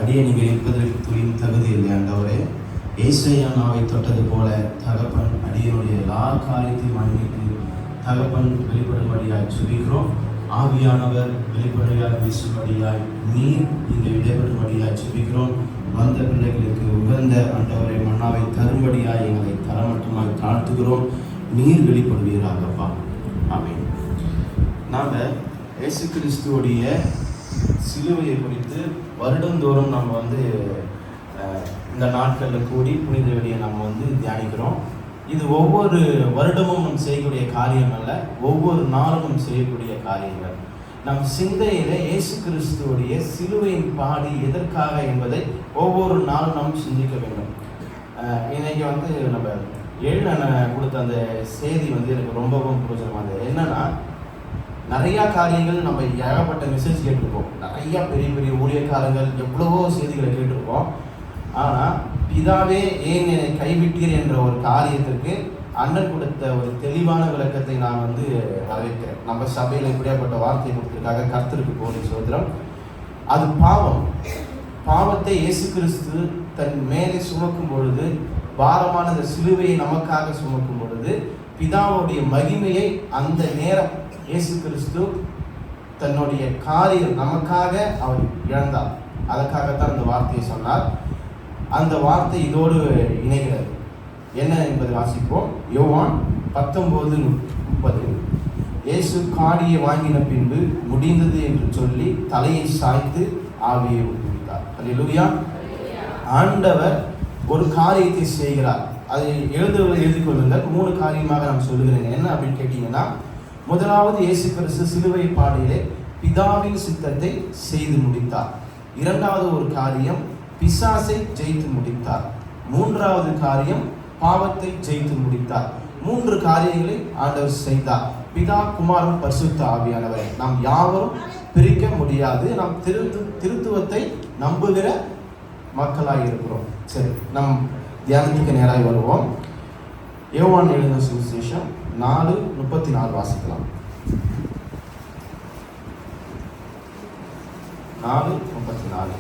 அடியணிகள் இருப்பதற்கு துளியும் தகுதி இல்லை ஆண்டவரே. ஏசாயா நாவை தொட்டது போல தகப்பன் அடியனுடைய எல்லா காரியத்தையும் மன்னித்து தகப்பன் வெளிப்படும்படியாய் ஜெபிக்கிறோம். ஆவியானவர் வெளிப்படையாய் வீசும்படியாய் நீர் இங்கே விடைபெறும்படியாய் ஜெபிக்கிறோம். வந்த பிள்ளைகளுக்கு உகந்த ஆண்டவரை மன்னாவை தரும்படியாய் எங்களை தரமட்டமாய் தாழ்த்துகிறோம். நீர் வெளிப்படுவீராகப்பா. ஆமென். நாம் இயேசு கிறிஸ்துவோடைய சிலுவையை குறித்து வருடந்தோறும் நம்ம இந்த நாட்களில் கூடி புனித வெளியை நம்ம தியானிக்கிறோம். இது ஒவ்வொரு வருடமும் நம் செய்யக்கூடிய காரியம் அல்ல, ஒவ்வொரு நாளும் செய்யக்கூடிய காரியங்கள். நம் சிந்தையில இயேசு கிறிஸ்துவோடைய சிலுவையின் பாடி எதற்காக என்பதை ஒவ்வொரு நாளும் நாம் சிந்திக்க வேண்டும். இன்னைக்கு நம்ம எழுநன் கொடுத்த அந்த செய்தி எனக்கு ரொம்பவும் பிரோஜனமானது. என்னன்னா, நிறையா காரியங்கள் நம்ம ஏகப்பட்ட மெசேஜ் கேட்டிருப்போம், நிறையா பெரிய பெரிய ஊழியக்காரங்கள் எவ்வளவோ செய்திகளை கேட்டிருப்போம். ஆனால் பிதாவே ஏன் என்னை கைவிட்டீர் என்ற ஒரு காரியத்திற்கு அண்ணன் கொடுத்த ஒரு தெளிவான விளக்கத்தை நான் வரவேற்கிறேன். நம்ம சபையில் இப்படியாப்பட்ட வார்த்தையை கொடுத்ததுக்காக கர்த்தருக்கு கோடி சோத்திரம். அது பாவத்தை இயேசு கிறிஸ்து தன் மேலே சுமக்கும் பொழுது, பாரமான இந்த சிலுவையை நமக்காக சுமக்கும் பொழுது, பிதாவுடைய மகிமையை அந்த நேரம் இயேசு கிறிஸ்து தன்னுடைய காரியம் நமக்காக அவர் இழந்தார். அதற்காகத்தான் அந்த வார்த்தையை சொன்னார். அந்த வார்த்தை இதோடு இணைகிறது. என்ன என்பதை வாசிப்போம். யோவான் 19:30. இயேசு காடியை வாங்கின பின்பு முடிந்தது என்று சொல்லி தலையை சாய்த்து ஆவியை ஊற்றிவிட்டார். அல்லேலூயா. ஆண்டவர் ஒரு காரியத்தை செய்கிறார். அதை எழுதி கொள்ளுங்கள். 3 காரியமாக நான் சொல்லுகிறேன். என்ன அப்படின்னு கேட்டீங்கன்னா, முதலாவது இயேசு கிறிஸ்து சிலுவை பாடியிலே பிதாவின் சித்தத்தை செய்து முடித்தார். இரண்டாவது ஒரு காரியம், பிசாசை ஜெயித்து முடித்தார். மூன்றாவது காரியம், பாவத்தை ஜெயித்து முடித்தார். 3 காரியங்களை ஆண்டவர் செய்தார். பிதா, குமாரன், பரிசுத்த ஆவியானவரை நாம் யாவரும் பிரிக்க முடியாது. நாம் திருத்துவத்தை நம்புகிற மக்களாக இருக்கிறோம். சரி, நம் தியானத்துக்கு நேராக வருவோம். யோவான் எழுதின சுவிசேஷம் 4:34 வாசிக்கலாம். 4:34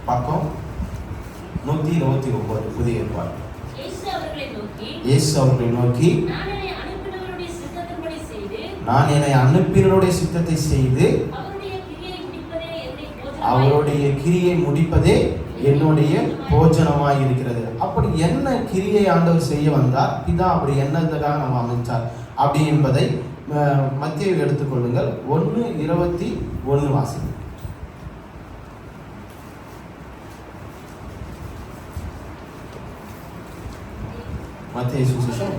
பக்கம் 129 புதிய ஏற்பாடு. இயேசு அவர்களை நோக்கி நான் என்னை அனுப்பினருடைய சித்தத்தை செய்து அவருடைய கிரியை முடிப்பதே என்னுடைய போஜனமாய் இருக்கிறது. அப்படி என்ன கிரியை ஆண்டவர் செய்ய வந்தார், பிதா அப்படி என்னதுக்காக நம்ம அமைச்சார் அப்படி என்பதை மத்தேயு எடுத்துக்கொள்ளுங்கள். 1:21 வாசி. மத்தேயு சுவிசேஷம்.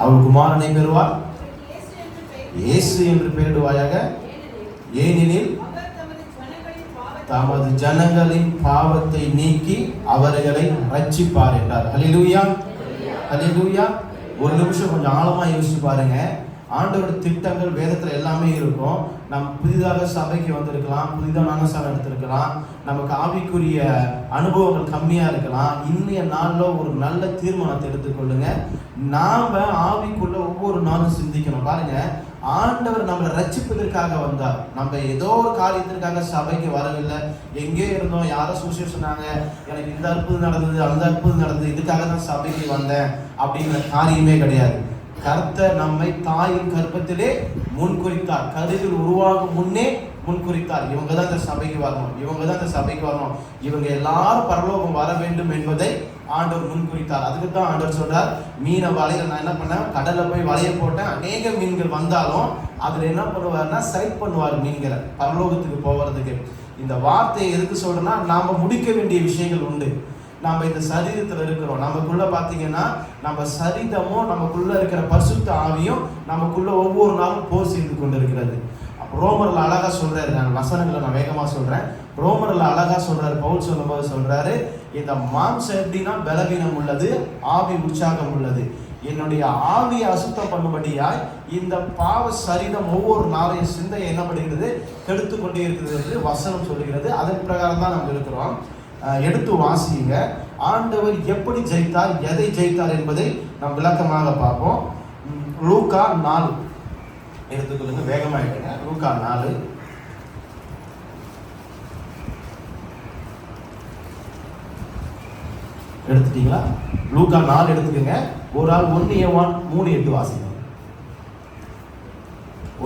அவர் குமாரனை பெறுவார், இயேசு என்று பெயரிடுவாயாக, ஏனெனில் தமது ஜனங்களின் பாவத்தை நீக்கி அவர்களை ரட்சிப்பார் என்றார். ஹல்லேலூயா, ஹல்லேலூயா. ஒரு நிமிஷம் கொஞ்சம் ஆழமா யோசிச்சு பாருங்க. ஆண்டவரோட திட்டங்கள் வேதத்துல எல்லாமே இருக்கும். நம்ம புதிதாக சபைக்கு வந்திருக்கலாம், புதிதாக ஞானஸ்நானம் எடுத்திருக்கலாம், நமக்கு ஆவிக்குரிய அனுபவங்கள் கம்மியா இருக்கலாம். இன்னைய நாள்ல ஒரு நல்ல தீர்மானத்தை எடுத்துக்கொள்ளுங்க. நாம ஆவிக்குள்ள ஒவ்வொரு நாளும் சிந்திக்கணும். பாருங்க, ஆண்டவர் நம்மளை ரட்சிப்பதற்காக வந்தார். நம்ம ஏதோ ஒரு காரியத்திற்காக சபைக்கு வரவில்லை. எங்கே இருந்தோம், யாரோ சுவிசேஷம் சொன்னாங்க, எனக்கு இந்த அற்புதம் நடந்தது, அந்த அற்புதம் நடந்தது, இதுக்காக தான் சபைக்கு வந்தேன் அப்படிங்கிற காரியமே கிடையாது. கர்த்தர் நம்மை தாயின் கர்ப்பத்திலே முன்குறித்தார். கருவில் உருவாகும் முன்னே முன்குறித்தார். இவங்க தான் இந்த சபைக்கு வரணும், இவங்க தான் இந்த சபைக்கு வரணும், இவங்க எல்லாரும் பரலோகம் வர வேண்டும் என்பதை ஆண்டவர் முன்குறித்தார். அதுக்கு தான் ஆண்டவர் சொல்றார், மீனை வலையில நான் என்ன பண்ணேன், கடல்ல போய் வலைய போட்டேன், அநேக மீன்கள் வந்தாலும் அதுல என்ன பண்ணுவாருன்னா சைட் பண்ணுவார் மீன்களை பரலோகத்துக்கு போவதுக்கு. இந்த வார்த்தையை எதுக்கு சொல்றேன்னா, நாம முடிக்க வேண்டிய விஷயங்கள் உண்டு. நம்ம இந்த சரீரத்தில் இருக்கிறோம். நமக்குள்ள பார்த்தீங்கன்னா நம்ம சரீரமும் நமக்குள்ள இருக்கிற பரிசுத்த ஆவியும் நமக்குள்ள ஒவ்வொரு நாளும் போர் செய்து கொண்டு இருக்கிறது. ரோமர்ல அழகா சொல்றாரு, நான் வசனங்களை நான் வேகமா சொல்றேன். ரோமர்ல அழகா சொல்றாரு, பவுல் சொல்லும்போது சொல்றாரு, இந்த மாம்சம் எப்படின்னா பலவீனம் உள்ளது, ஆவி உற்சாகம் உள்ளது. என்னுடைய ஆவியை அசுத்தம் பண்ணும்படியாய் இந்த பாவ சரீரம் ஒவ்வொரு நாளையும் சிந்தையை என்ன பண்ணுகிறது, கெடுத்து கொண்டே இருக்கிறது என்று வசனம் சொல்லுகிறது. அதன் பிரகாரம் தான் நம்ம இருக்கிறோம். எடுத்து வாசிங்க. ஆண்டவர் எப்படி ஜெயித்தார், எதை ஜெயித்தார் என்பதை நாம் விளக்கமாக பார்ப்போம். லூக்கா 4 எடுத்துக்கொள்ளுங்க, வேகமாயிடுங்க. லூக்கா 4 எடுத்துட்டீங்களா? லூக்கா 4 எடுத்துக்கங்க. ஒரு ஆள் 1 யோவான் 3:8 வாசிங்க.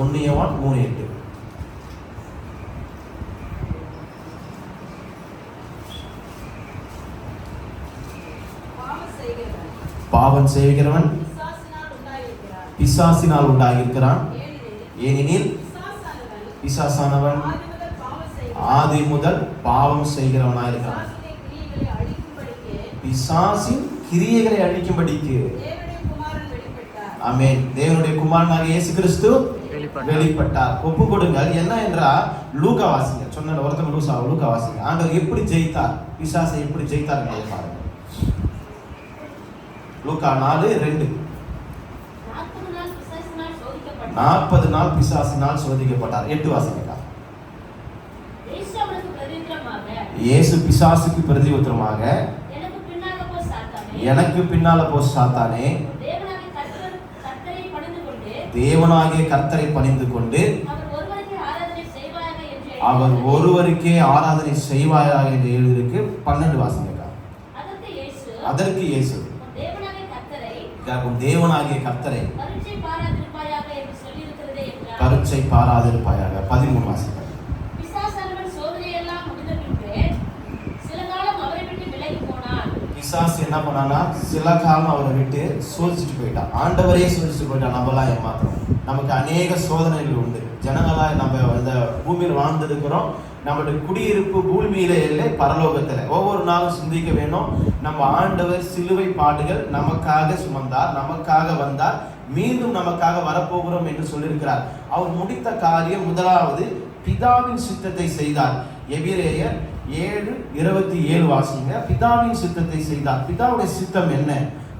1 யோவான் 3:8. பாவம் செய்கிறவன் பிசாசினால் உண்டாகியிருக்கிறான். ஏனெனில் பிசாசானவன் ஆதி முதல் பாவம் செய்கிறவனாயிருக்கிறான். பிசாசின் கிரியைகளை அழிக்கும்படிக்கு ஆமென் தேவனுடைய குமாரனாகிய இயேசு கிறிஸ்து வெளிப்பட்டார். ஒப்பு கொடுங்கள். என்ன என்றால் லூக்கா வாசிங்க. சொன்ன ஒருத்தங்க லூக்கா வாசிங்க. ஆண்டவர் எப்படி ஜெயித்தார், பிசாசை எப்படி ஜெயித்தார் என்பதை பாருங்க. லூக்கா 4:2. 40 நாள் பிசாசினால் சோதிக்கப்பட்டார். 8 வாசிங்க. இயேசு பிசாசுக்கு பிரதியுத்தரமாக, எனக்கு பின்னால போ சாத்தானே, தேவனாகிய கர்த்தரை பணிந்து கொண்டு அவர் ஒருவருக்கே ஆராதனை செய்வாயாக என்று எழுதியிருக்கு. 12 வாசிங்க. அதற்கு இயேசு தேவனாகிய கர்த்தரை பரீட்சை பாராதிருப்பாயாக. 13 வாசிங்க. பிசாசு என்ன பண்ணானா, சில காலம் அவரை விட்டு சோதிச்சுட்டு போயிட்டான். ஆண்டவரே சோதிச்சுட்டு போயிட்டான். நம்மளாம் ஏமாத்துறோம். நமக்கு அநேக சோதனைகள் உண்டு. ஜனங்களாக நம்ம இந்த பூமியில் வாழ்ந்திருக்கிறோம். நம்மளுடைய குடியிருப்பு பூமியில இல்லை, பரலோகத்துல. ஒவ்வொரு நாளும் சிந்திக்க வேணும். நம்ம ஆண்டவர் சிலுவை பாடுகள் நமக்காக சுமந்தார், நமக்காக வந்தார், மீண்டும் நமக்காக வரப்போகிறோம் என்று சொல்லியிருக்கிறார். அவர் முடித்த காரியம் முதலாவது பிதாவின் சித்தத்தை செய்தார். எபிரேயர் 7:27 வாசிங்க. பிதாவின் சித்தத்தை செய்தார். பிதாவுடைய சித்தம் என்ன?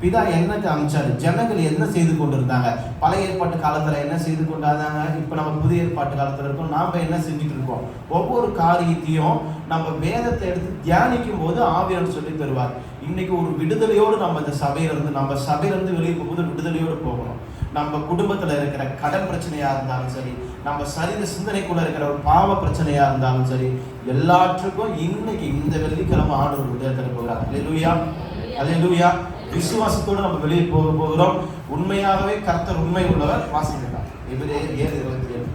பிதா என்னக்கு அமைச்சாரு? ஜனங்கள் என்ன செய்து கொண்டிருந்தாங்க? பழைய ஏற்பாட்டு காலத்துல என்ன செய்து கொண்டாங்க? இப்ப நம்ம புதிய ஏற்பாட்டு காலத்துல இருக்கோம். நாம என்ன செஞ்சுட்டு இருக்கோம்? ஒவ்வொரு காரியத்தையும் நம்ம வேதத்தை எடுத்து தியானிக்கும் போது ஆவியானவர் சொல்லி தருவார். இன்னைக்கு ஒரு விடுதலையோடு நம்ம இந்த சபையிலிருந்து வெளியே போகும்போது விடுதலையோடு போகணும். நம்ம குடும்பத்துல இருக்கிற கடன் பிரச்சனையா இருந்தாலும் சரி, நம்ம சரீர சிந்தனைக்குள்ள இருக்கிற ஒரு பாவ பிரச்சனையா இருந்தாலும் சரி, எல்லாற்றுக்கும் இன்னைக்கு இந்த வெள்ளிக்கிழமை ஆண்டவர் விடுதலை தர போகிறார். அல்லேலூயா, அல்லேலூயா. விசுவாசத்தோடு நம்ம வெளியே போகிறோம். உண்மையாகவே கர்த்தர் உண்மை உள்ளவர். வாசிக்கிறார். எபிரேயர் 7:27.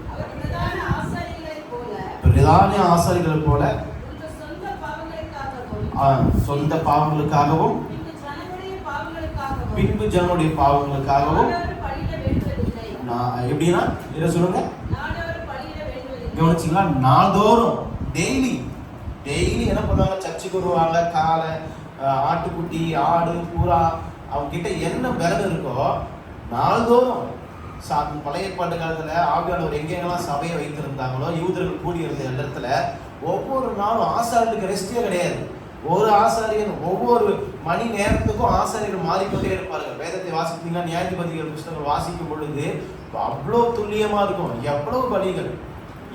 பிரதான ஆசாரிகளை போல சொந்த பாவங்களுக்காகவும் பின்பு ஜனங்களுடைய பாவங்களுக்காகவும் எப்படின்னா இதை சொல்லுங்க, கவனிச்சிங்களா? நாள்தோறும் டெய்லி என்ன பண்ணுவாங்க? சர்ச்சுக்கு வருவாங்க. காலை ஆட்டுக்குட்டி, ஆடு, பூரா, அவங்க கிட்ட என்ன விரல் இருக்கோ நாள்தோறும். பழைய ஏற்பாட்டு காலத்துல ஆவியானவர் எங்கெங்கெல்லாம் சபையை வைத்திருந்தாங்களோ, யூதர்கள் கூடியிருந்த இடத்துல ஒவ்வொரு நாளும் ஆசாரியர்களுக்கு ரெஸ்டே கிடையாது. ஒரு ஆசாரியன் ஒவ்வொரு மணி நேரத்துக்கும் ஆசாரியர்கள் மாறிக்கொண்டே இருப்பார்கள். வேதத்தை வாசித்தீங்கன்னா நியாயாதிபதிகள் புத்தகங்கள் வாசிக்கும் பொழுது அவ்வளோ துல்லியமா இருக்கும். எவ்வளவு பலிகள்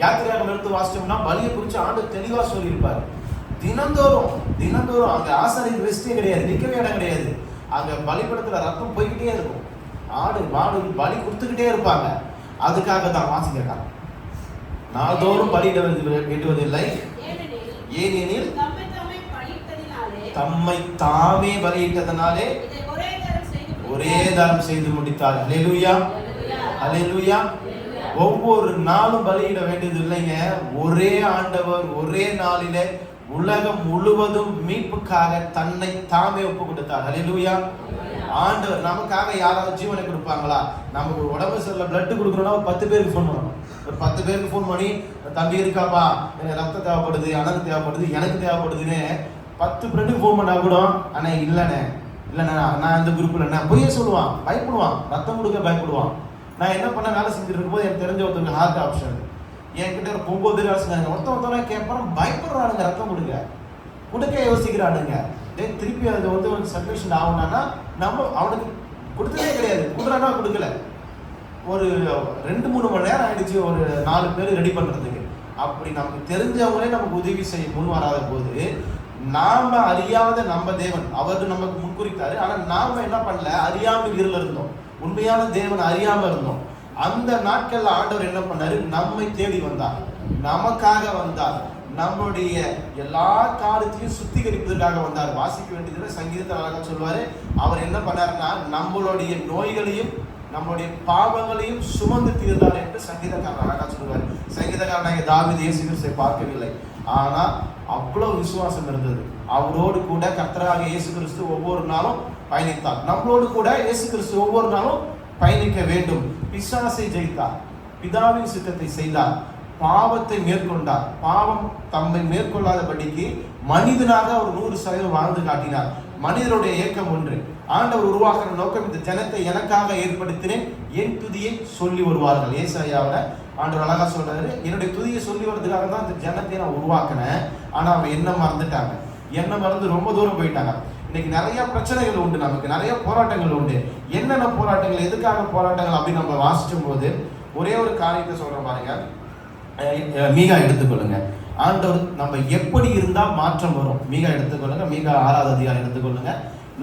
யாத்திரையாக எடுத்து வாசிச்சோம்னா பலியை குறித்து ஆண்டு தெளிவா சொல்லியிருப்பாரு. தினந்தோறும் அங்க ஆசாரியர் ரெஸ்டே கிடையாது, நிற்கவே இடம் கிடையாது. அங்க பலிபடத்துல ரத்தம் போய்கிட்டே இருக்கும். ஆடு மாடு பலி கொடுத்துக்கிட்டே இருப்பாங்க. அதுக்காக தான் வாசிக்கிறாங்க. நாள்தோறும் பலியிட வேண்டுவதில்லை, ஏனெனில் தம்மை தாமே பலியிட்டதனாலே ஒரே தரம் செய்து முடித்தார். அல்லேலூயா, அல்லேலூயா. ஒவ்வொரு நாளும் பலியிட வேண்டியது இல்லைங்க. ஒரே ஆண்டவர் ஒரே நாளிலே உலகம் முழுவதும் மீட்புக்காக தன்னை தாமே ஒப்பு கொடுத்தார். அல்லேலூயா. ஆண்டவர் நமக்காக யாராவது ஜீவனை கொடுப்பாங்களா? நமக்கு ஒரு உடம்பு சரியில்லை, பிளட் கொடுக்கணும்னா ஒரு 10 பேருக்கு ஃபோன் பண்ணணும். ஒரு 10 பேருக்கு ஃபோன் பண்ணி, தம்பி இருக்காப்பா, எனக்கு ரத்தம் தேவைப்படுது, அனக்கு தேவைப்படுது, எனக்கு தேவைப்படுதுன்னு 10 ஃப்ரெண்டுக்கு ஃபோன் பண்ணா கூட, அண்ணா இல்லைண்ணே நான் இந்த குரூப்ல என்ன பொய்ய சொல்லுவான், பயப்படுவான், ரத்தம் கொடுக்க பயப்படுவான். நான் என்ன பண்ண வேலை செஞ்சுட்டு இருக்கும்போது எனக்கு தெரிஞ்ச ஒருத்தருக்கு ஹார்ட் ஆப்ஷன் என்கிட்ட ஒரு 9 வேலை செஞ்சாங்க. ஒருத்தவங்க கேட்பான், பயப்படுறானுங்க, ரத்தம் கொடுக்க யோசிக்கிறானுங்க. திருப்பி அது ஒரு சர்க்குலேஷன் ஆகுனான்னா நம்ம அவனுக்கு கொடுத்ததே கிடையாது. கொடுறானா கொடுக்கல. ஒரு 2-3 மணி நேரம் ஆயிடுச்சு ஒரு 4 பேர் ரெடி பண்றதுக்கு. அப்படி நமக்கு தெரிஞ்சவங்களே நமக்கு உதவி செய்ய முன் வராத போது, நாம அறியாத நம்ம தேவன் அவர் நமக்கு முன்குறித்தாரு. ஆனா நாம என்ன பண்ணல, அறியாமல் இருள இருந்தோம். உண்மையான தேவன் அறியாம இருந்தோம். அந்த நாட்கள்ல ஆண்டவர் என்ன பண்ணாரு? நம்மை தேடி வந்தார், நமக்காக வந்தார், நம்மளுடைய எல்லா காலத்தையும் சுத்திகரிப்பதற்காக வந்தார். வாசிக்க வேண்டியதுல சங்கீதத்தை அழகா சொல்லுவாரு. அவர் என்ன பண்ணாருன்னா நம்மளுடைய நோய்களையும் நம்முடைய பாவங்களையும் சுமந்து தீர்ந்தார் என்று சங்கீதக்காரன் அழகா சொல்லுவார். சங்கீதக்காரனாகிய தாவீது இயேசு கிறிஸ்துவை பார்க்கவில்லை, ஆனா அவ்வளவு விசுவாசம் இருந்தது. அவரோடு கூட கர்த்தராகிய இயேசு கிறிஸ்து ஒவ்வொரு நாளும் பயணித்தார். நம்மளோடு கூட இயேசு கிறிஸ்து ஒவ்வொரு நாளும் பயணிக்க வேண்டும். பிசாசை ஜெயித்தார், பிதாவின் சித்தத்தை செய்தார், பாவத்தை மேற்கொண்டார். பாவம் தம்மை மேற்கொள்ளாதபடிக்கு மனிதனாக அவர் 100% வாழ்ந்து காட்டினார். மனிதருடைய இயக்கம் ஒன்று, ஆண்டவர் உருவாக்குற நோக்கம், இந்த ஜனத்தை எனக்காக ஏற்படுத்தினேன், என் துதியை சொல்லி வருவார்கள். ஏசாயாவுல ஆண்டவர் அழகா சொல்றாரு, என்னுடைய துதியை சொல்லி வர்றதுக்காக தான் இந்த ஜனத்தை நான் உருவாக்கினேன். ஆனா அவன் என்ன மறந்துட்டாங்க, என்ன மறந்து ரொம்ப தூரம் போயிட்டாங்க. இன்னைக்கு நிறைய பிரச்சனைகள் உண்டு, நமக்கு நிறைய போராட்டங்கள் உண்டு. என்னென்ன போராட்டங்கள், எதுக்காக போராட்டங்கள் அப்படின்னு நம்ம வாசிக்கும் போது ஒரே ஒரு காரியத்தை சொல்றோம் பாருங்க. மீகா எடுத்துக்கொள்ளுங்க. ஆண்டவர் நம்ம எப்படி இருந்தா மாற்றம் வரும். மீகா எடுத்துக்கொள்ளுங்க. மீகா 6வது அதிகாரம் எடுத்துக்கொள்ளுங்க.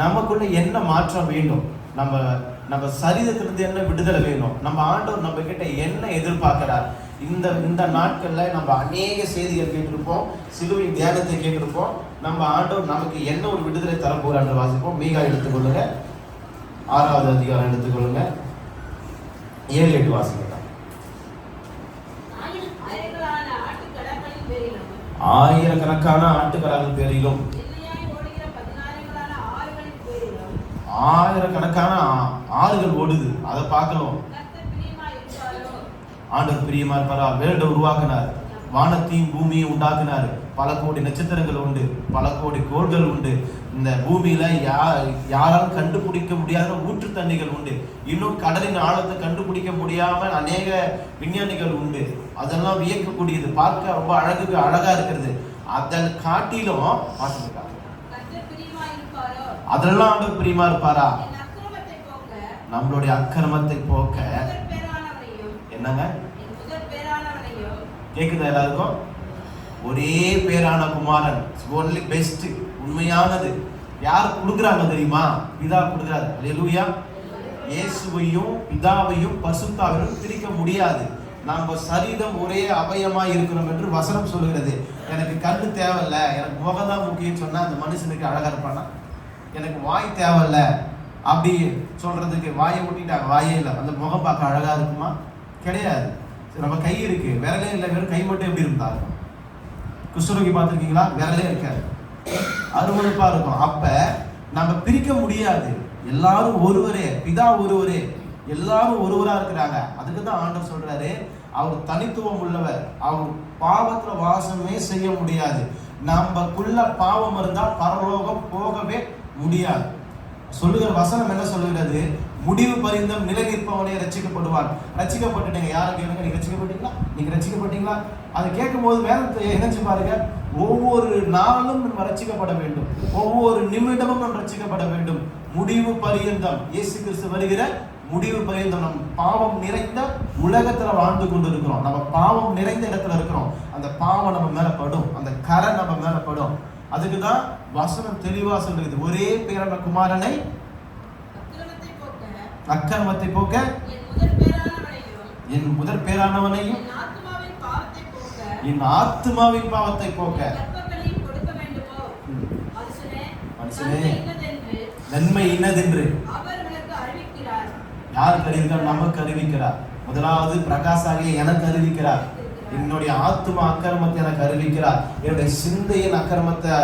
நமக்குள்ள என்ன மாற்றம் வேண்டும், நம்ம சரீரத்திலிருந்து என்ன விடுதலை வேணும், நம்ம ஆண்டவர் நம்ம கிட்ட என்ன எதிர்பார்க்கிறார். இந்த நாட்கள்ல நம்ம அநேக செய்திகள் கேட்டிருப்போம், சிலுவையின் தியானத்தை கேட்டிருப்போம். நம்ம ஆண்டவர் நமக்கு என்ன ஒரு விடுதலை தர போறான்னு வாசிப்போம். மீகா எடுத்துக்கொள்ளுங்க. 6வது அதிகாரம் எடுத்துக்கொள்ளுங்க. 7-8 வாசிக்கலாம். ஆயிரக்கணக்கான ஆட்டுக்கடாக்கள் பேரிலும் ஆயிரக்கணக்கான ஆறுகள் ஓடுது, அதை பார்க்கணும். ஆண்டவர் பிரியமா இருப்பாரா? வேர்ல்ட உருவாக்கினார், வானத்தையும் பூமியும் உண்டாக்குனார். பல கோடி நட்சத்திரங்கள் உண்டு, பல கோடி கோள்கள் உண்டு. இந்த பூமியில யாராலும் கண்டுபிடிக்க முடியாத ஊற்று தண்ணிகள் உண்டு. இன்னும் கடலின் ஆழத்தை கண்டுபிடிக்க முடியாம அநேக விஞ்ஞானிகள் உண்டு. அதெல்லாம் வியக்கக்கூடியது, பார்க்க ரொம்ப அழகா இருக்கிறது. அதன் காட்டிலும் அதெல்லாம் ஆண்டவர் பிரியமா இருப்பாரா? நம்மளுடைய அக்கிரமத்தை போக்க. என்னங்க கேக்குதா எல்லாருக்கும்? ஒரே பேரான குமாரன், ஒன்லி பெஸ்ட், உண்மையானது யார் கொடுக்குறாங்க தெரியுமா? பிதா கொடுக்குறாரு. அல்லேலூயா. இயேசுவையும் பிதாவையும் பரிசுத்தாவையும் பிரிக்க முடியாது. நம்ம சரீரம் ஒரே அவயமா இருக்கிறோம் என்று வசனம் சொல்லுகிறது. எனக்கு கண்ணு தேவையில்ல, எனக்கு முகம் தான் முக்கியம் சொன்னா அந்த மனுஷனுக்கு அழகா இருப்பானா? எனக்கு வாய் தேவையில்ல அப்படி சொல்றதுக்கு வாயை ஒட்டிட்டாங்க, வாயே இல்லை, அந்த முகம் பார்க்க அழகா இருக்குமா? கிடையாது. நம்ம கை இருக்கு, விரலே இல்லை, வெறும் கை மட்டும் எப்படி இருந்தா இருக்கும்? குஷ்டரோகி பார்த்துருக்கீங்களா? விரலே இருக்காது, அருவருப்பா இருக்கும். அப்ப நம்ம பிரிக்க முடியாது. எல்லாரும் ஒருவரே, பிதா ஒருவரே, எல்லாரும் ஒருவரா இருக்கிறாங்க. அதுக்கு தான் ஆண்டவர் சொல்றாரு, அவர் தனித்துவம் உள்ளவர், அவர் பாவத்துல வாசமே செய்ய முடியாது. நம்மக்குள்ள பாவம் இருந்தா பரலோகம் போகவே முடியாது. சொல்லுகிற வசனம் என்ன சொல்லுகிறது? முடிவு பரிந்தம் நிலை நிற்பவனே ரட்சிக்கப்படுவான். ரட்சிக்கப்பட்டுட்டீங்க, யாரும் கேளுங்க, நீங்க ரட்சிக்கப்பட்டீங்களா? நீங்க ரட்சிக்கப்பட்டீங்களா? அதை கேட்கும் போது வேதத்தை இணைச்சு பாருங்க. ஒவ்வொரு நாளும் நம்ம ரட்சிக்கப்பட வேண்டும், ஒவ்வொரு நிமிடமும் நம்ம ரட்சிக்கப்பட வேண்டும். முடிவு பரியந்தம், இயேசு கிறிஸ்து வருகிற முடிவு பரியந்தம். நம் பாவம் நிறைந்த உலகத்துல வாழ்ந்து கொண்டு இருக்கிறோம். நம்ம பாவம் நிறைந்த இடத்துல இருக்கிறோம். அந்த பாவம் நம்ம மேல படும், அந்த கரை நம்ம மேல படும். அதுக்குதான் வசனம் தெளிவா சொல்லுது, ஒரே பேரான குமாரனை அக்கிரமத்தை போக்க, என் முதற் பேரானவனையும் என் ஆத்துமாவின் பாவத்தை போக்க. மனுஷனே, நன்மை இன்னதென்று யாருக்கு அறிவிக்கிறார்? நமக்கு அறிவிக்கிறார். முதலாவது பிரகாசாகிய எனக்கு அறிவிக்கிறார். என்னுடைய ஆத்துமா அக்கிரமத்தை எனக்கு அறிவிக்கிறார். என்னுடைய சிந்தையின் அக்கிரமத்தை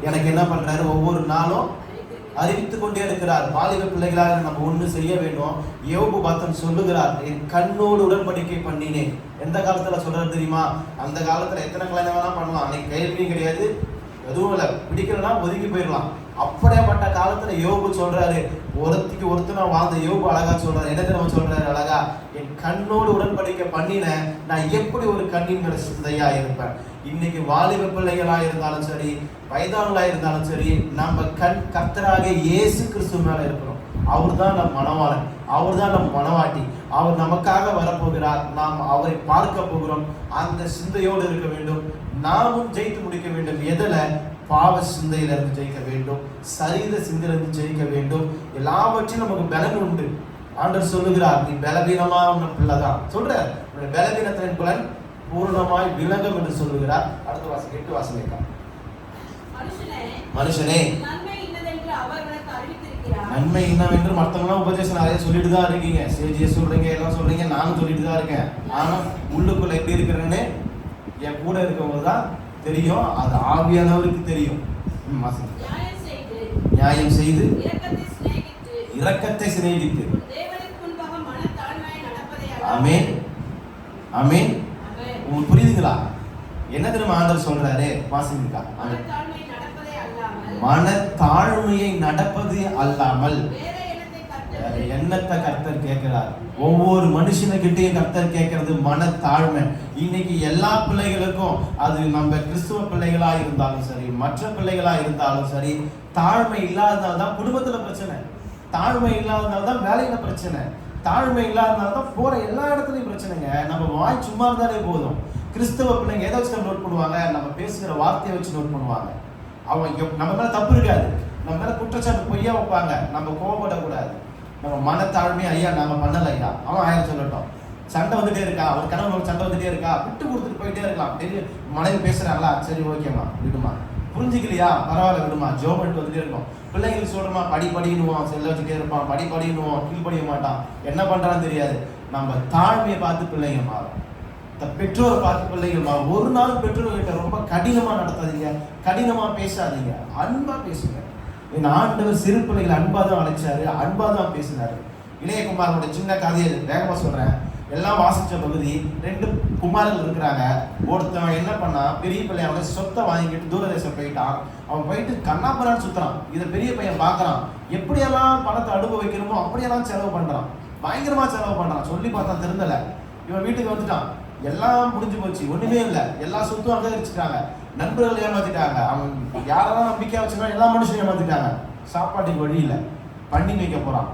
எனக்கு என்ன பண்றாரு? ஒவ்வொரு நாளும் அறிவித்துக் கொண்டே இருக்கிறார். வாலிப பிள்ளைகளாக நம்ம ஒண்ணு செய்ய வேண்டும். யோபு பக்தன் சொல்லுகிறார், என் கண்ணோடு உடன்படிக்கை பண்ணினேன். எந்த காலத்துல சொல்றது தெரியுமா? அந்த காலத்துல எத்தனை கல்யாணம் வேணா பண்ணலாம், அன்னைக்கு கேள்வியும் கிடையாது, எதுவும் இல்லை, பிடிக்கலன்னா ஒதுக்கி போயிடலாம். அப்படியேப்பட்ட காலத்துல யோபு சொல்றாரு, ஒருத்திக்கு ஒருத்தனா வாழ்ந்த யோபு அழகா சொல்றாரு. என்ன நம்ம சொல்றாரு அழகா? என் கண்ணோடு உடன்படிக்கை பண்ணின நான் எப்படி ஒரு கண்ணின் மேல சிந்தையா இருப்பேன். இன்னைக்கு வாலிப பிள்ளைகளா இருந்தாலும் சரி, வயதானங்களா இருந்தாலும் சரி, நம்ம கர்த்தராக இயேசு கிறிஸ்து மேல இருக்கிறோம். அவர் தான் நம் மணவாளன், அவர் தான் நம் மணவாட்டி. அவர் நமக்காக வரப்போகிறார், நாம் அவரை பார்க்க போகிறோம். அந்த சிந்தையோடு இருக்க வேண்டும். நாமும் ஜெயித்து முடிக்க வேண்டும். எதுல? பாவ சிந்தையில இருந்து ஜெயிக்க வேண்டும், சரீர சிந்தையில இருந்து ஜெயிக்க வேண்டும். எல்லாவற்றையும் நமக்கு பலன் உண்டு. ஆண்டவர் சொல்லுகிறார், நீ பலவீனமான பிள்ளைதான் சொல்ற, பலவீனத்தின் பலன் பூரணமாய் விலகும் என்று சொல்லுகிறார். அடுத்த வாசம் 8 வாசம். மனுஷனே நன்மை என்னவென்று மற்றவங்களாம் உபதேசம் நிறைய சொல்லிட்டு தான் இருக்கீங்க, சேஜியை சொல்றீங்க, எல்லாம் சொல்றீங்க, நானும் சொல்லிட்டு தான் இருக்கேன். ஆனா உள்ளுக்குள்ள எப்படி இருக்கிறேன்னு என் கூட இருக்கவங்க தான் தெரியும், அது ஆவியானவருக்கு தெரியும். நியாயம் செய்து இரக்கத்தை சிநேகித்து. ஆமென் ஆமென். உங்களுக்கு புரியுதுங்களா? என்ன தெரியுமா ஆண்டவர் சொல்றாரு? வாசிங்க. மனத்தாழ்மையை நடப்பது அல்லாமல் எண்ணத்தை கர்த்தர் கேட்கிறார். ஒவ்வொரு மனுஷனுக்கிட்டையும் கர்த்தர் கேட்கறது மனத்தாழ்மை. இன்னைக்கு எல்லா பிள்ளைகளுக்கும், அது நம்ம கிறிஸ்துவ பிள்ளைகளா இருந்தாலும் சரி, மற்ற பிள்ளைகளா இருந்தாலும் சரி, தாழ்மை இல்லாதனால்தான் குடும்பத்துல பிரச்சனை, தாழ்மை இல்லாதனால்தான் வேலையில பிரச்சனை, தாழ்மை இல்லாதனால்தான் போற எல்லா இடத்துலயும் பிரச்சனைங்க. நம்ம வாய் சும்மா இருந்தாலே போதும். கிறிஸ்தவ பிள்ளைங்க எதை வச்சு நோட் பண்ணுவாங்க? நம்ம பேசுகிற வார்த்தையை வச்சு நோட் பண்ணுவாங்க. அவங்க நம்ம மேல தப்பு இருக்காது, நம்ம மேல குற்றச்சாட்டு பொய்யா வைப்பாங்க. நம்ம கோபப்படக்கூடாது. நம்ம மனத்தாழ்மையா, ஐயா நாம பண்ணல ஐயா, அவன் ஆயிரம் சொல்லட்டும், சண்டை வந்துட்டே இருக்கா, அவர் கணவன் சண்டை வந்துட்டே இருக்கா, விட்டு கொடுத்துட்டு போயிட்டே இருக்கலாம். தெரியும் மனைவி பேசுறாங்களா, சரி ஓகேமா விடுமா, புரிஞ்சுக்கலையா பரவாயில்ல விடுமா, ஜோம் பண்ணிட்டு வந்துட்டே இருக்கும். பிள்ளைங்களுக்கு சொல்றோமா, படினுவான், செல்ல வச்சுட்டே இருப்பான், படினுவான், கீழ் படிக்க மாட்டான், என்ன பண்றான்னு தெரியாது. நம்ம தாழ்மையை பார்த்து பிள்ளைங்க மாறும், பெற்றோரை பார்த்து பிள்ளைகள் மாறும். ஒரு நாள் பெற்றோர்கிட்ட ரொம்ப கடினமா நடத்தாதீங்க, கடினமா பேசாதீங்க, அன்பா பேசுங்க. என் ஆண்டவர் சிறு பிள்ளைகளை அன்பா தான் அழைச்சாரு, அன்பா தான் பேசினாரு. இளையகுமாரோட சின்ன கதையை வேகமா சொல்றேன். எல்லாம் வாசிச்ச பகுதி. 2 குமாரர்கள் இருக்கிறாங்க. ஒருத்தன் என்ன பண்ணா, பெரிய பிள்ளை அவனை சொத்தை வாங்கிட்டு தூரதேசம் போயிட்டான். அவன் போயிட்டு கண்ணாப்பரான்னு சுத்துறான். இதை பெரிய பையன் பாக்குறான். எப்படியெல்லாம் பணத்தை அடுப்பு வைக்கணுமோ அப்படியெல்லாம் செலவு பண்றான், பயங்கரமா செலவு பண்றான். சொல்லி பார்த்தா திருந்தல. இவன் வீட்டுக்கு வந்துட்டான். எல்லாம் முடிஞ்சு போச்சு, ஒண்ணுமே இல்லை, எல்லா சொத்தும் அங்கரிச்சுட்டாங்க, நண்பர்கள் ஏமாத்திட்டாங்க, அவன் யாரெல்லாம் நம்பிக்கையா வச்சுருக்கான் எல்லா மனுஷனும் ஏமாத்திட்டாங்க. சாப்பாட்டுக்கு வழி இல்லை, பண்ணி வைக்க போறான்.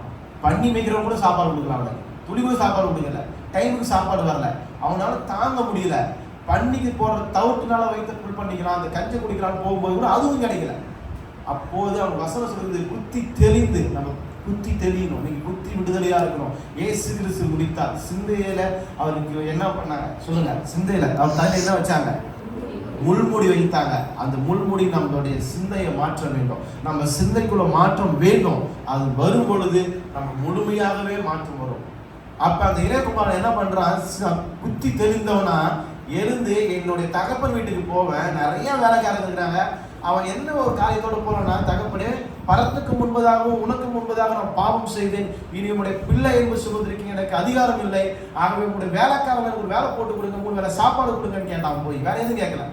பண்ணி வைக்கிறவங்க கூட சாப்பாடு கொடுக்கலாம், அவனுக்கு துளி கூட சாப்பாடு கொடுக்கல, டைமுக்கு சாப்பாடு வரல, அவனால தாங்க முடியல. பண்ணிக்கு போற தவிர்த்துனால வயிற்று புல் பண்ணிக்கலாம், அந்த கஞ்சி குடிக்கலான்னு போகும்போது கூட அதுவும் கிடைக்கல. அப்போது அவன் வசனம் சொல்றது, புத்தி தெளிந்து, நம்ம புத்தி தெளியணும், நீங்க புத்தி விடுதலையா இருக்கணும். ஏசு கிறிஸ்து முடித்தார். சிந்தையில அவருக்கு என்ன பண்ணாங்க சொல்லுங்க? சிந்தையில அவர் தலையில என்ன வச்சாங்க? முள்முடி வைத்தாங்க. அந்த முள்முடி நம்மளுடைய சிந்தையை மாற்ற வேண்டும். நம்ம சிந்தைக்குள்ள மாற்றம் வேண்டும். அது வரும் பொழுது நம்ம முழுமையாகவே மாற்றம் வரும். அப்ப அந்த இளையகுமாரன் என்ன பண்றான்? புத்தி தெரிந்தவனா எழுந்து என்னுடைய தகப்பன் வீட்டுக்கு போவேன், நிறைய வேலைக்காரங்க இருக்கிறாங்க, அவன் என்ன ஒரு காரியத்தோட போறான்னா, தகப்பனே பரத்துக்கு முன்பதாகவும் உனக்கு முன்பதாக நான் பாவம் செய்தேன், இனி உங்களுடைய பிள்ளை என்று சொல்வதற்கு எனக்கு அதிகாரம் இல்லை, ஆகவே உங்களுடைய வேலைக்காரங்க ஒரு வேலை போட்டு கொடுங்க, 3 வேளை சாப்பாடு கொடுங்கன்னு கேட்டான். போய் வேற எதுவும் கேட்கல,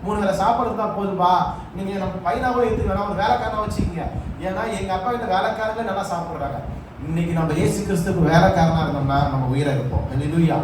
3 வேளை சாப்பாடு இருந்தா போதும்பா, நீங்க நம்ம பையனாவோ எடுத்து வேணா ஒரு வேலைக்காரனா வச்சுக்கீங்க, ஏன்னா எங்க அப்பா கிட்ட வேலைக்காரங்க நல்லா சாப்பிடுறாங்க. இன்னைக்கு நம்ம இயேசு கிறிஸ்துக்கு வேலைக்காரனா இருந்தோம்னா நம்ம உயிரை இருப்போம். அல்லேலூயா.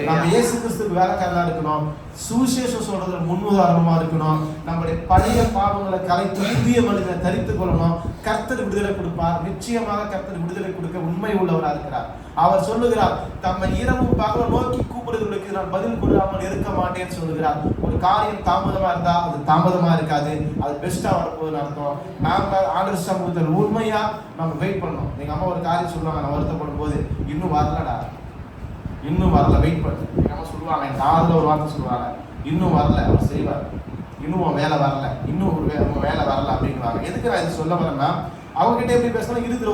நம்ம இயேசு கிறிஸ்துக்கு வேலைக்காரனா இருக்கணும், சுவிசேஷம் சொல்றதுல முன்னுதாரணமா இருக்கணும், நம்முடைய பழைய பாவங்களை கலைத்து புதிய மனிதனை தரித்துக் கொள்ளணும். கர்த்தர் விடுதலை கொடுப்பார், நிச்சயமாக கர்த்தர் விடுதலை கொடுக்க உண்மை உள்ளவராக இருக்கிறார். அவர் சொல்லுகிறார், தம்மை இரவும் பகலும் நோக்கி கூப்பிடுவதற்கு நான் பதில் கொள்ளாமல் இருக்க மாட்டேன்னு சொல்லுகிறார். ஒரு காரியம் தாமதமா இருந்தா அது தாமதமா இருக்காது, அது பெஸ்டா வரப்போகுதுன்னு அர்த்தம். நாம ஆண்டவர் சமூகத்தில் உண்மையா நம்ம வெயிட் பண்ணணும். எங்க அம்மா ஒரு காரியம் சொல்லுவாங்க, நான் வருத்தப்படும் போது, இன்னும் வரலடா, இன்னும் வரல, வெயிட் பண்ணு. எங்க அம்மா சொல்லுவாங்க, என் காதுல ஒரு வார்த்தை சொல்லுவாங்க, இன்னும் வரல, அவர் செய்வார், இன்னும் வேலை வரல, இன்னும் ஒரு வேலை வரல அப்படின்வாங்க. எதுக்கு நான் இது சொல்ல வரேன்னா, அவங்ககிட்ட எப்படி பேசணும், இருக்கிற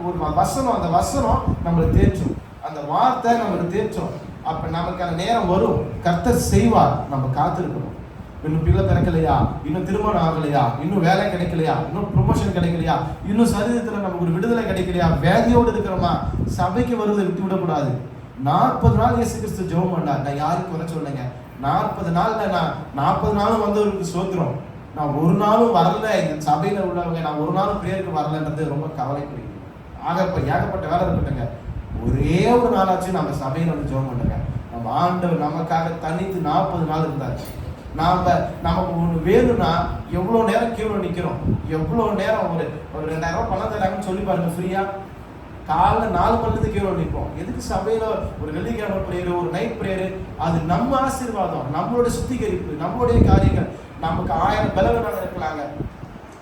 ஒரு வசனம், அந்த வசனம் நம்மளை தேற்றும், அந்த வார்த்தை நம்மளை தேற்றும். அப்ப நமக்கான நேரம் வரும், கர்த்தர் செய்வார், நம்ம காத்திருக்கணும். இன்னும் பிள்ளை பிறக்கலையா, இன்னும் திருமணம் ஆகலையா, இன்னும் வேலை கிடைக்கலையா, இன்னும் ப்ரொமோஷன் கிடைக்கலையா, இன்னும் சரீரத்துல நமக்கு ஒரு விடுதலை கிடைக்கலையா, வேதியோடு இருக்கிறோமா, சபைக்கு வருவதை விட்டு விடக்கூடாது. 40 நாள் இயேசு கிறிஸ்து ஜெபம் பண்ணார். நான் யாருக்கு வர சொன்னேங்க? 40 நாள்ல நான் 40 நாளும் வந்தவருக்கு சோத்திரம், நான் ஒரு நாளும் வரல, இந்த சபையில உள்ளவங்க நான் ஒரு நாளும் பிரேயருக்கு வரலன்றது ரொம்ப கவலைக்குரிய. ஏகப்பட்ட வேலை இருக்கட்டுங்க, ஒரே ஒரு நாளாச்சும் நம்ம சபையில வந்து ஜெபம் பண்ணுங்க. நம்ம ஆண்டவர் நமக்காக தனித்து 40 நாள் இருந்தார். நமக்கு ஒன்று வேணும்னா எவ்வளோ நேரம் கீழே நிற்கிறோம், எவ்வளோ நேரம் ஒரு 2000 ரூபாய் பணம் தராங்கன்னு சொல்லி பாருங்க, ஃப்ரீயா காலைல 4 மணிலேருந்து கீழே நிற்போம். எதுக்கு? சபையில ஒரு வெள்ளிக்கிழமை பிரேயர், ஒரு நைட் பிரேயர், அது நம்ம ஆசீர்வாதம், நம்மளோட சுத்திகரிப்பு, நம்மளுடைய காரியங்கள். நமக்கு 1000 பலவீனங்கள் இருக்கலாங்க,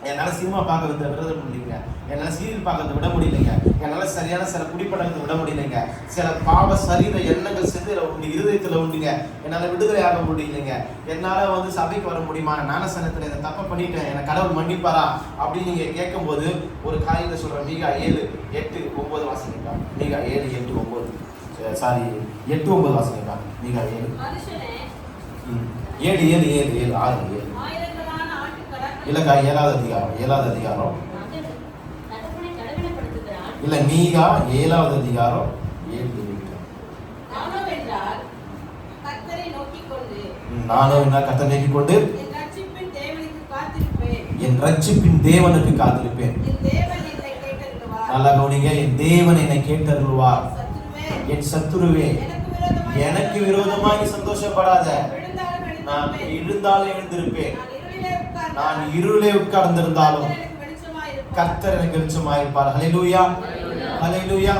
என்னால் சினிமா பார்க்கறத விட முடியலைங்க, என்னால் சீரியல் பார்க்கறத விட முடியலைங்க, என்னால் சரியான சில குடிப்பழக்கத்தை விட முடியலைங்க, சில பாவ சரீர எண்ணங்கள் சிந்தையில் உண்டு, இருதயத்தில் உண்டுங்க, என்னால் விடுதலை ஆக முடியலைங்க, என்னால் வந்து சபைக்கு வர முடியுமா, ஞானசனத்தில் இதை தப்பை பண்ணிட்டேன், என்னை கடவுள் மன்னிப்பாரா அப்படின்னு நீங்கள் கேட்கும்போது ஒரு காரியத்தை சொல்கிறேன். மீகா 7:8-9 வாசிங்கப்பா. மீகா 7:8-9 சாரி 8-9 வாசிங்கப்பா. மீகா 7 இல்லக்கா 7வது அதிகாரம் இல்ல மீகா 7வது அதிகாரம் 7. நானும் என்ன கர்த்தரை நோக்கிக் கொண்டு என் ரட்சிப்பின் தேவனுக்கு காத்திருப்பேன். நல்லா கவனிங்க, என் தேவன் என்னை கேட்டருள்வார். என் சத்துருவே எனக்கு விரோதமாக சந்தோஷப்படாத, நான் இருந்தாலும் எழுந்திருப்பேன், நான் இருளே உட்கார்ந்திருந்தாலும் கர்த்தர் எனக்கு வெளிச்சமாயிருப்பார். ஹல்லேலூயா, ஹல்லேலூயா.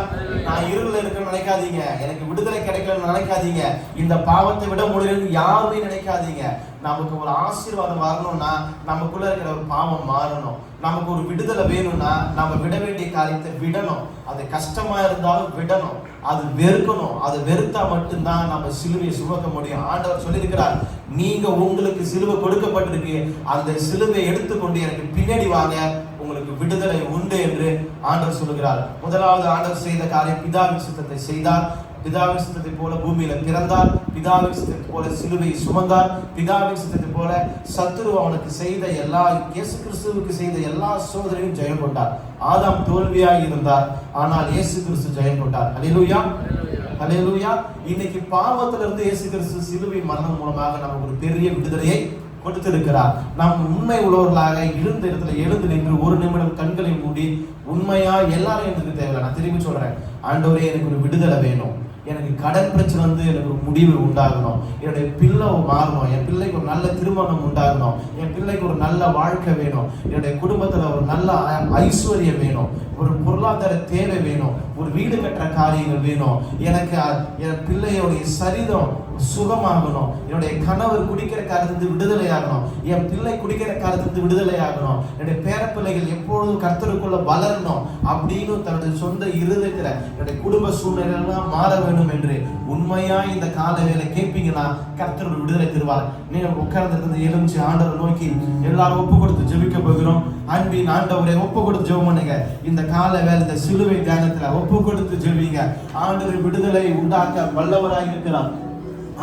நான் இருளில் இருக்க நினைக்காதீங்க, எனக்கு விடுதலை கிடைக்கலன்னு நினைக்காதீங்க, இந்த பாவத்தை விட முடியலன்னு யாருமே நினைக்காதீங்க. நமக்கு ஒரு ஆசீர்வாதம் வரணும்னா நமக்குள்ள இருக்கிற ஒரு பாவம் மாறணும், நமக்கு ஒரு விடுதலை வேணும்னா நம்ம விட வேண்டிய காரியத்தை விடணும். அது கஷ்டமா இருந்தாலும் விடணும், அது வெறுக்கணும். அது வெறுத்தா மட்டும்தான் நம்ம சிலுவையை சுமக்க முடியும். ஆண்டவர் சொல்லியிருக்கிறார், நீங்க உங்களுக்கு சிலுவை கொடுக்கப்பட்டிருக்கு, அந்த சிலுவை எடுத்துக்கொண்டு எனக்கு பின்னாடி வாங்க, உங்களுக்கு விடுதலை உண்டு என்று ஆண்டவர் சொல்லுகிறார். முதலாவது ஆண்டவர் செய்த காரியம் பிதாவின் சித்தத்தை செய்தார். பிதாவின் சித்தத்தை போல பூமியில பிறந்தார், பிதாவின் சித்தத்தை போல சிலுவையை சுமந்தார், பிதாவின் சித்தத்தை போல சத்துரு அவனுக்கு செய்த எல்லா, இயேசு கிறிஸ்துவுக்கு செய்த எல்லா சோதனையும் ஜெயம் கொண்டார். ஆதாம் தோல்வியாய் இருந்தார், ஆனால் இயேசு கிறிஸ்து ஜெயம் கொண்டார். ஹல்லேலூயா, ஹல்லேலூயா. இன்னைக்கு பாவத்திலிருந்து இயேசு கிறிஸ்து சிலுவை மரணம் மூலமாக நமக்கு ஒரு பெரிய விடுதலையை கொடுத்திருக்கிறார். நாம் உண்மை உள்ளவர்களாக இருந்த இடத்துல எழுந்து நின்று ஒரு நிமிடம் கண்களை மூடி உண்மையா எல்லாரும் எனக்கு தேவையில்லை. நான் திரும்பி சொல்றேன், ஆண்டவரே எனக்கு ஒரு விடுதலை வேணும், எனக்கு கடன் பிரச்சனை வந்து எனக்கு ஒரு முடிவு உண்டாகணும், என்னுடைய பிள்ளை மாறணும், என் பிள்ளைக்கு ஒரு நல்ல திருமணம் உண்டாகணும், என் பிள்ளைக்கு ஒரு நல்ல வாழ்க்கை வேணும், என்னுடைய குடும்பத்துல ஒரு நல்ல ஐஸ்வர்யம் வேணும், ஒரு பொருளாதார தேவை வேணும், ஒரு வீடு கட்டுற காரியங்கள் வேணும், எனக்கு என் பிள்ளையோடைய சரீரம் சுகமாகணும், என்னுடைய கணவர் குடிக்கிற காரியத்திலிருந்து விடுதலை ஆகணும், என் பிள்ளை குடிக்கிற காரியத்திலிருந்து விடுதலை ஆகணும், என்னுடைய பேர பிள்ளைகள் எப்பொழுதும் கர்த்தருக்குள்ள வளரணும் அப்படின்னு தன்னுடைய சொந்த இருதயத்துல என்னுடைய குடும்ப சூழ்நிலையெல்லாம் மாற வேணும் என்று உண்மையா இந்த கால வேலை கேட்பீங்கன்னா கர்த்தர் விடுதலை தருவார். நீங்க உட்கார்ந்து எழுந்து ஆண்டவரை நோக்கி எல்லாரும் ஒப்பு கொடுத்து ஜெபிக்க போகிறோம். அன்பின் ஆண்டவரை ஒப்பு கொடுத்து ஜெபம் பண்ணுங்க. இந்த கால வேலை இந்த சிலுவை தியானத்துல ஒப்பு கொடுத்து ஜெபிங்க. ஆண்டவர் விடுதலை உண்டாக்க வல்லவராக இருக்கிறார்.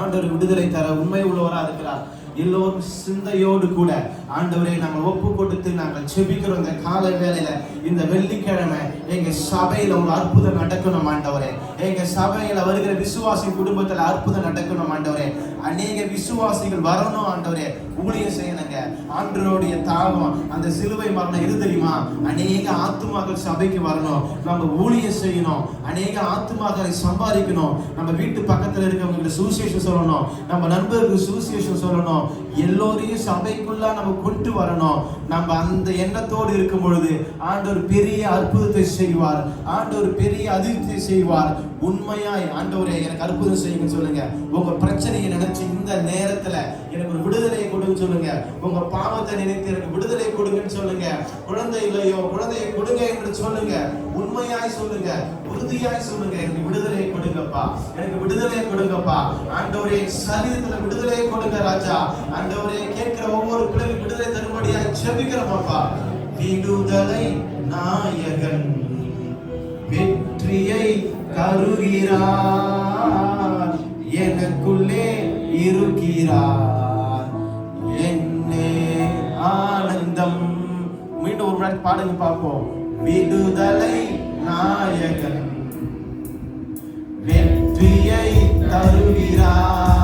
ஆண்டவர் விடுதலை தர உண்மை உள்ளவராக இருக்கிறார். எல்லோரும் சிந்தையோடு கூட ஆண்டவரை நாங்கள் ஒப்பு கொடுத்து நாங்கள் செபிக்கிறோம். இந்த கால வேளையில இந்த வெள்ளிக்கிழமை எங்க சபையில ஒரு அற்புதம் நடக்கணும் ஆண்டவரே. எங்க சபையில வருகிற விசுவாசி குடும்பத்துல அற்புதம் நடக்கணும் ஆண்டவரே. அநேக விசுவாசிகள் வரணும் ஆண்டவரே, ஊழியம் செய்யணுங்க. ஆண்டவருடைய தாகம் அந்த சிலுவை மரணம் எது தெரியுமா? அநேக ஆத்துமாக்கள் சபைக்கு வரணும், நம்ம ஊழியம் செய்யணும், அநேக ஆத்துமாக்களை சம்பாதிக்கணும், நம்ம வீட்டு பக்கத்துல இருக்கவங்களுக்கு சுவிசேஷம் சொல்லணும், நம்ம நண்பர்களுக்கு சுவிசேஷம் சொல்லணும், எல்லோரையும் சபைக்குள்ள நம்ம கொண்டு வரணும். நம்ம அந்த எண்ணத்தோடு இருக்கும் பொழுது ஆண்டவர் பெரிய அற்புதத்தை செய்வார், ஆண்டவர் பெரிய அதிர்ச்சியை செய்வார். உண்மையாய் ஆண்டவரே எனக்கு அற்புதம் செய்யுங்க சொல்லுங்க. உங்க பிரச்சனையை நினைச்சு இந்த நேரத்துல எனக்கு ஒரு விடுதலையை கொடுங்க சொல்லுங்க. உங்க பாவத்தை நினைத்து எனக்கு விடுதலை கொடுங்கன்னு சொல்லுங்க. குழந்தை இல்லையோ குழந்தையை கொடுங்க என்று சொல்லுங்க. உண்மையாய் சொல்லுங்க, உறுதியாய் சொல்லுங்க, எனக்கு விடுதலையை கொடுங்கப்பா, எனக்கு விடுதலையை கொடுங்கப்பா. ஆண்டவரே சரீரத்துல விடுதலையை கொடுங்க ராஜா. ஆண்டவரே கேட்கிற ஒவ்வொரு பிள்ளைகளும் விடுதலை தரும்படியாய் ஜெபிக்கிறோம்ப்பா. விடுதலை நாயகன் வெற்றியை தருகிறார், எனக்குள்ளே இருக்கிறார், என்னே ஆனந்தம். மீண்டும் ஒரு முறை பாடுங்க பார்ப்போம். விடுதலை நாயகன் வெற்றியை தருகிறார்,